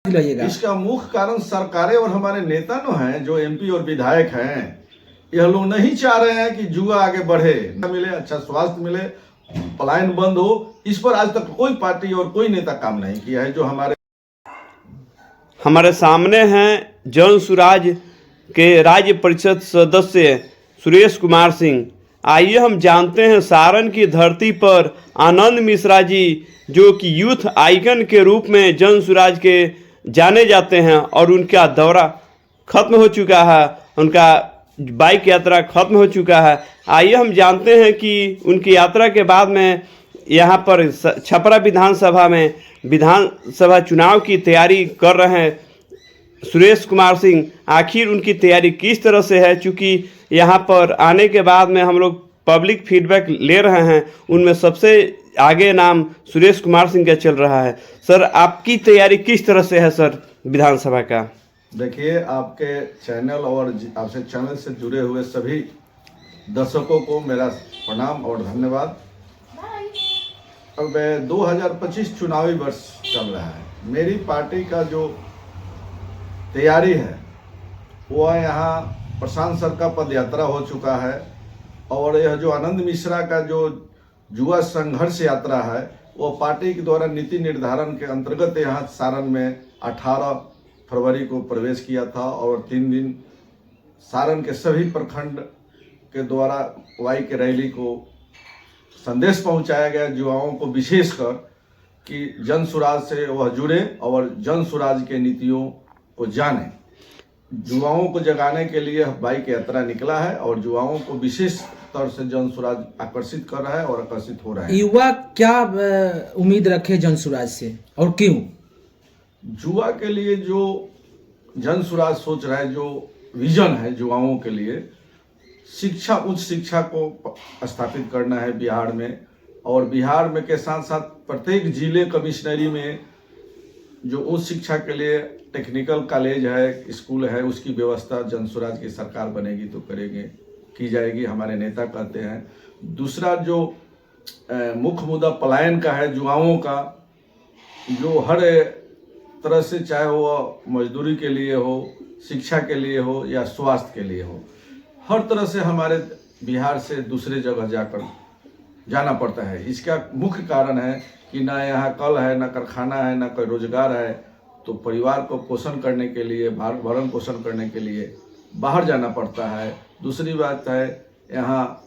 दिलाइएगा। इसका मुख्य कारण सरकारें और हमारे नेता न हैं, जो एमपी और विधायक हैं। यह लोग नहीं चाह रहे हैं कि जुआ आगे बढ़े, मिले, अच्छा स्वास्थ्य मिले, पलायन बंद हो। इस पर आज तक कोई पार्टी और कोई नेता काम नहीं किया है। जो हमारे सामने हैं जन सुराज के राज्य परिषद सदस्य सुरेश कुमार सिंह। आइए हम जानते हैं सारण की धरती पर आनंद मिश्रा जी, जो कि यूथ आइकन के रूप में जन सुराज के जाने जाते हैं, और उनका दौरा खत्म हो चुका है, उनका बाइक यात्रा खत्म हो चुका है। आइए हम जानते हैं कि उनकी यात्रा के बाद में यहाँ पर छपरा विधानसभा में विधानसभा चुनाव की तैयारी कर रहे हैं सुरेश कुमार सिंह। आखिर उनकी तैयारी किस तरह से है, चूँकि यहाँ पर आने के बाद में हम लोग पब्लिक फीडबैक ले रहे हैं, उनमें सबसे आगे नाम सुरेश कुमार सिंह का चल रहा है। सर, आपकी तैयारी किस तरह से है सर विधानसभा का? देखिए, आपके चैनल और आपसे चैनल से जुड़े हुए सभी दर्शकों को मेरा प्रणाम और धन्यवाद। अब 2025 चुनावी वर्ष चल रहा है। मेरी पार्टी का जो तैयारी है वो यहाँ प्रशांत सर का पद यात्रा हो चुका है, और यह जो आनंद मिश्रा का जो जुआ संघर्ष यात्रा है वो पार्टी के द्वारा नीति निर्धारण के अंतर्गत यहाँ सारण में 18 फरवरी को प्रवेश किया था, और 3 दिन सारण के सभी प्रखंड के द्वारा बाइक रैली को संदेश पहुंचाया गया युवाओं को, विशेषकर कि जन सुराज से वह जुड़े और जन सुराज के नीतियों को जाने। युवाओं को जगाने के लिए बाइक यात्रा निकला है, और युवाओं को विशेष तौर से जन सुराज आकर्षित कर रहा है और आकर्षित हो रहा है। युवा क्या उम्मीद रखे जन सुराज से और क्यों? जुआ के लिए जो जन सुराज सोच रहा है, जो विजन है युवाओं के लिए, शिक्षा, उच्च शिक्षा को स्थापित करना है बिहार में, और बिहार में के साथ साथ प्रत्येक जिले कमिश्नरी में जो उच्च शिक्षा के लिए टेक्निकल कॉलेज है, स्कूल है, उसकी व्यवस्था जन सुराज की सरकार बनेगी तो करेंगे, की जाएगी, हमारे नेता कहते हैं। दूसरा जो मुख्य मुद्दा पलायन का है, युवाओं का, जो हर तरह से, चाहे वो मजदूरी के लिए हो, शिक्षा के लिए हो या स्वास्थ्य के लिए हो, हर तरह से हमारे बिहार से दूसरे जगह जाना पड़ता है। इसका मुख्य कारण है कि ना यहाँ कल है, ना कारखाना है, ना कोई रोजगार है, तो परिवार को पोषण करने के लिए, भरण पोषण करने के लिए बाहर जाना पड़ता है। दूसरी बात है, यहाँ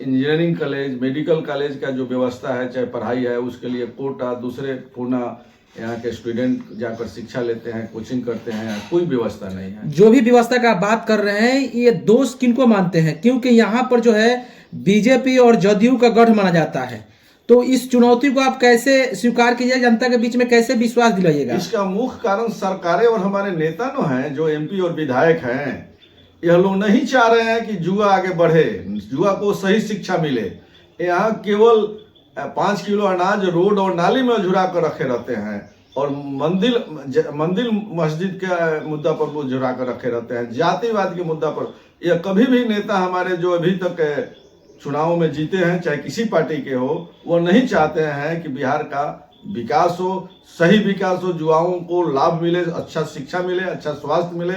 इंजीनियरिंग कॉलेज, मेडिकल कॉलेज का जो व्यवस्था है, चाहे पढ़ाई है, उसके लिए कोटा, दूसरे पुनः यहाँ के स्टूडेंट जाकर शिक्षा लेते हैं, कोचिंग करते हैं, कोई व्यवस्था नहीं है। जो भी व्यवस्था का बात कर रहे हैं, ये दोष किनको मानते हैं? क्योंकि यहाँ पर जो है बीजेपी और जदयू का गढ़ माना जाता है, तो इस चुनौती को आप कैसे स्वीकार कीजिए, जनता के बीच में कैसे विश्वास दिलाइएगा? इसका मुख्य कारण सरकारें और हमारे नेता न हैं, जो एमपी और विधायक हैं। यह लोग नहीं चाह रहे हैं कि जुआ आगे बढ़े, जुआ को सही शिक्षा मिले। यहाँ केवल 5 किलो अनाज रोड और नाली में झुरा कर रखे रहते हैं, और मंदिर मस्जिद के मुद्दा पर वो झुरा कर रखे रहते हैं। जातिवाद के मुद्दा पर यह कभी भी नेता हमारे जो अभी तक चुनाव में जीते हैं, चाहे किसी पार्टी के हो, वो नहीं चाहते हैं कि बिहार का विकास हो, सही विकास हो, युवाओं को लाभ मिले, अच्छा शिक्षा मिले, अच्छा स्वास्थ्य मिले,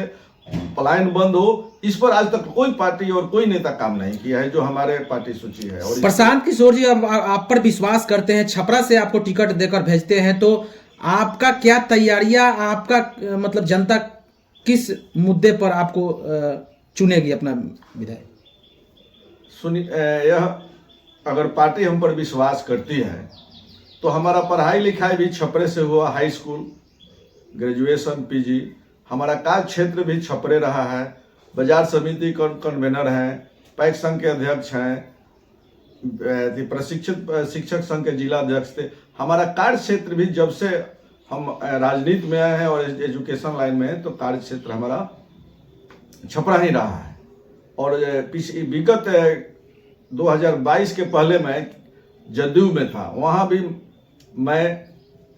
पलायन बंद हो। इस पर आज तक कोई पार्टी और कोई नेता काम नहीं किया है, जो हमारे पार्टी सूची है। और प्रशांत किशोर जी, अब आप पर विश्वास करते हैं, छपरा से आपको टिकट देकर भेजते हैं, तो आपका क्या तैयारियां, आपका मतलब जनता किस मुद्दे पर आपको चुनेगी अपना विधायक? सुनिए, यह अगर पार्टी हम पर विश्वास करती है तो हमारा पढ़ाई लिखाई भी छपरे से हुआ, हाई स्कूल, ग्रेजुएशन, पीजी। हमारा कार्य क्षेत्र भी छपरे रहा है। बाजार समिति कन्वेनर हैं, पैक्स संघ के अध्यक्ष हैं, प्रशिक्षित शिक्षक संघ के जिला अध्यक्ष थे। हमारा कार्य क्षेत्र भी, जब से हम राजनीति में आए हैं और एजुकेशन लाइन में हैं, तो कार्य क्षेत्र हमारा छपरा ही रहा है। और विगत 2022 के पहले मैं जदयू में था, वहाँ भी मैं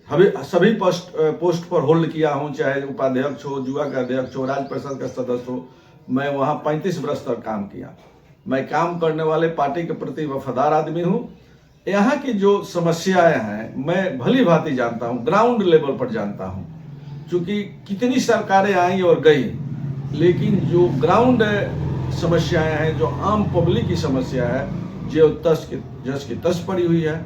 सभी पोस्ट पर होल्ड किया हूँ, चाहे उपाध्यक्ष हो, जुआ का अध्यक्ष हो, राज्य परिषद का सदस्य हो। मैं वहाँ 35 वर्ष तक काम किया। मैं काम करने वाले पार्टी के प्रति वफादार आदमी हूँ। यहाँ की जो समस्याएं हैं मैं भली भांति जानता हूँ, ग्राउंड लेवल पर जानता हूँ। चूंकि कितनी सरकारें आई और गई, लेकिन जो ग्राउंड समस्याएं हैं, जो आम पब्लिक की समस्या है, जो जस की तस पड़ी हुई है,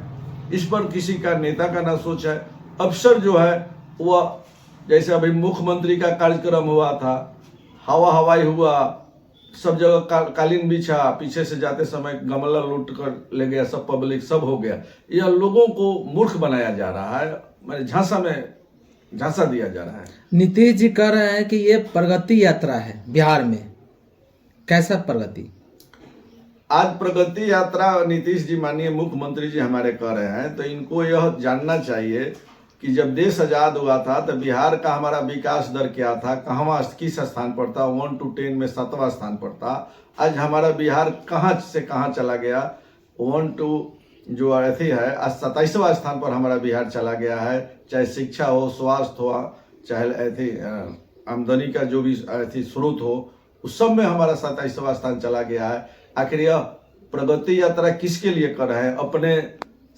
इस पर किसी का नेता का ना सोच है। अफसर जो है वह, जैसे अभी मुख्यमंत्री का कार्यक्रम हुआ था, हवाई हुआ, सब जगह कालीन बिछा, पीछे से जाते समय गमला लूट कर ले गया, सब पब्लिक सब हो गया। यह लोगों को मूर्ख बनाया जा रहा है, मैंने झांसा दिया जा रहा है। नीतीश जी कह रहे हैं कि ये प्रगति यात्रा है बिहार में, कैसा प्रगति? आज प्रगति यात्रा नीतीश जी माननीय मुख्यमंत्री जी हमारे कर रहे हैं, तो इनको यह जानना चाहिए कि जब देश आजाद हुआ था तो बिहार का हमारा विकास दर क्या था, कहाँ किस स्थान पर था, 1 to 10 में 7वां स्थान पर था। आज हमारा बिहार कहाँ से कहाँ चला गया, 1 to जो अथी है, आज 27वां स्थान पर हमारा बिहार चला गया है। चाहे शिक्षा हो, स्वास्थ्य हो, चाहे अथी आमदनी का जो भी अथी स्रोत हो, उस सब में हमारा 27वां स्थान चला गया है। आखिर यह प्रगति यात्रा किसके लिए कर रहे हैं? अपने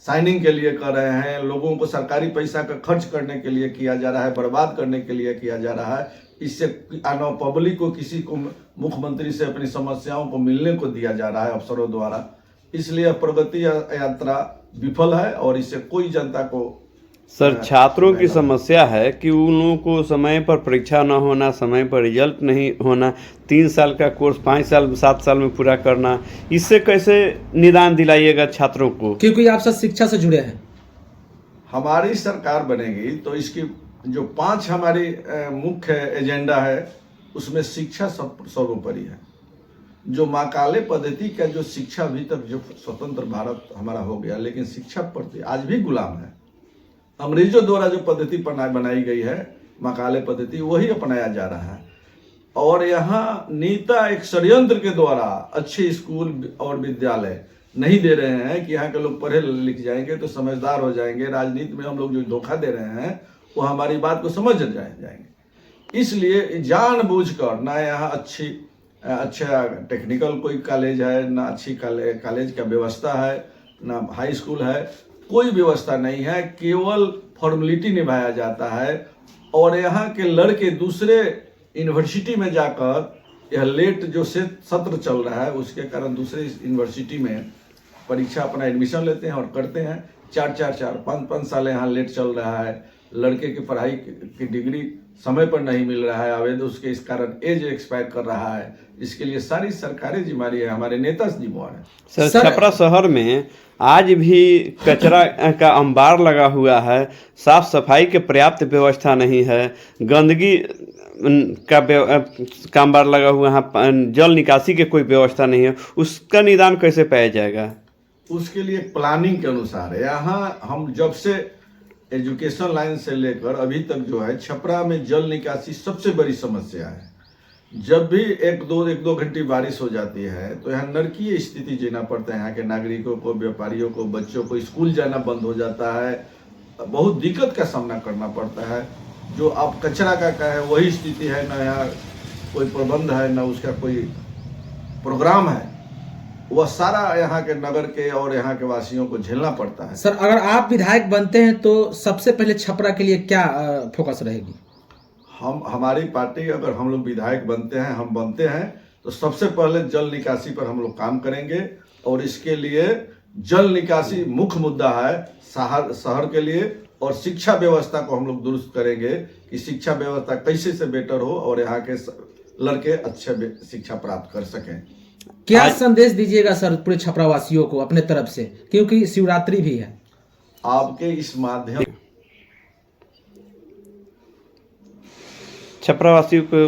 साइनिंग के लिए कर रहे हैं, लोगों को सरकारी पैसा का खर्च करने के लिए किया जा रहा है, बर्बाद करने के लिए किया जा रहा है। इससे पब्लिक को, किसी को, मुख्यमंत्री से अपनी समस्याओं को मिलने को दिया जा रहा है अफसरों द्वारा। इसलिए प्रगति यात्रा विफल है और इससे कोई जनता को सर, छात्रों की समस्या है कि उन लोगों को समय पर परीक्षा न होना, समय पर रिजल्ट नहीं होना, 3 साल का कोर्स 5 साल 7 साल में पूरा करना, इससे कैसे निदान दिलाइएगा छात्रों को? क्योंकि आप सब शिक्षा से जुड़े हैं। हमारी सरकार बनेगी तो इसकी जो 5 हमारी मुख्य एजेंडा है, उसमें शिक्षा सर्वोपरि है। जो माकाले पद्धति का जो शिक्षा अभी तक, जो स्वतंत्र भारत हमारा हो गया, लेकिन शिक्षा प्रति आज भी गुलाम है। अंग्रेजों द्वारा जो पद्धति बनाई गई है, मकाले पद्धति, वही अपनाया जा रहा है। और यहाँ नेता एक षड्यंत्र के द्वारा अच्छे स्कूल और विद्यालय नहीं दे रहे हैं कि यहाँ के लोग पढ़े लिख जाएंगे तो समझदार हो जाएंगे। राजनीति में हम लोग जो धोखा दे रहे हैं वो हमारी बात को समझ जाएंगे। इसलिए जानबूझकर ना यहाँ अच्छा टेक्निकल कोई कॉलेज है, ना अच्छी कॉलेज का व्यवस्था है, ना हाई स्कूल है, कोई व्यवस्था नहीं है। केवल फॉर्मेलिटी निभाया जाता है और यहाँ के लड़के दूसरे यूनिवर्सिटी में जाकर, यह लेट जो सत्र चल रहा है उसके कारण दूसरे यूनिवर्सिटी में परीक्षा अपना एडमिशन लेते हैं और करते हैं। 4-5 साल यहाँ लेट चल रहा है। लड़के की पढ़ाई की डिग्री समय पर नहीं मिल रहा है, आवेदन उसके इस कारण एज एक्सपायर कर रहा है। इसके लिए सारी सरकारें जिम्मेदारी है, हमारे नेता जिम्मेवार है। सर, छपरा शहर में आज भी कचरा का अंबार लगा हुआ है, साफ सफाई के पर्याप्त व्यवस्था नहीं है, गंदगी का अंबार लगा हुआ है, जल निकासी की कोई व्यवस्था नहीं है, उसका निदान कैसे पाया जाएगा? उसके लिए प्लानिंग के अनुसार यहाँ हम जब से एजुकेशन लाइन से लेकर अभी तक जो है, छपरा में जल निकासी सबसे बड़ी समस्या है। जब भी एक दो घंटे बारिश हो जाती है तो यहाँ नरकीय स्थिति जीना पड़ता है। यहाँ के नागरिकों को, व्यापारियों को, बच्चों को स्कूल जाना बंद हो जाता है, बहुत दिक्कत का सामना करना पड़ता है। जो अब कचरा का है वही स्थिति है, ना यहाँ कोई प्रबंध है, ना उसका कोई प्रोग्राम है। वह सारा यहाँ के नगर के और यहाँ के वासियों को झेलना पड़ता है। सर, अगर आप विधायक बनते हैं तो सबसे पहले छपरा के लिए क्या फोकस रहेगी? हमारी पार्टी, अगर हम लोग विधायक बनते हैं तो सबसे पहले जल निकासी पर हम लोग काम करेंगे और इसके लिए जल निकासी मुख्य मुद्दा है शहर के लिए। और शिक्षा व्यवस्था को हम लोग दुरुस्त करेंगे कि शिक्षा व्यवस्था कैसे से बेटर हो और यहाँ के लड़के अच्छे शिक्षा प्राप्त कर सकें। क्या संदेश दीजिएगा सर पूरे छपरा वासियों को अपने तरफ से, क्योंकि शिवरात्रि भी है? आपके इस माध्यम छपरा वासियों को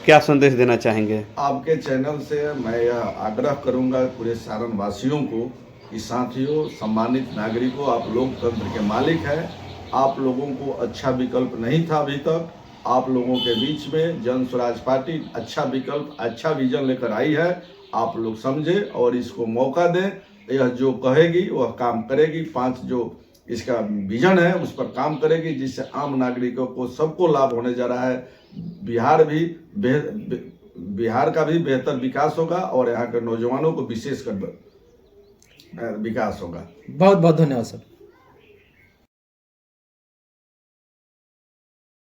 क्या संदेश देना चाहेंगे? आपके चैनल से मैं यह आग्रह करूंगा पूरे सारण वासियों को कि साथियों, सम्मानित नागरिकों, आप लोकतंत्र के मालिक हैं। आप लोगों को अच्छा विकल्प नहीं था अभी तक। आप लोगों के बीच में जन स्वराज पार्टी अच्छा विकल्प, अच्छा विजन लेकर आई है। आप लोग समझे और इसको मौका दें। यह जो कहेगी वह काम करेगी। 5 जो इसका विजन है उस पर काम करेगी, जिससे आम नागरिकों को सबको लाभ होने जा रहा है। बिहार का भी बेहतर विकास होगा और यहाँ के नौजवानों को विशेषकर विकास होगा। बहुत बहुत धन्यवाद सर।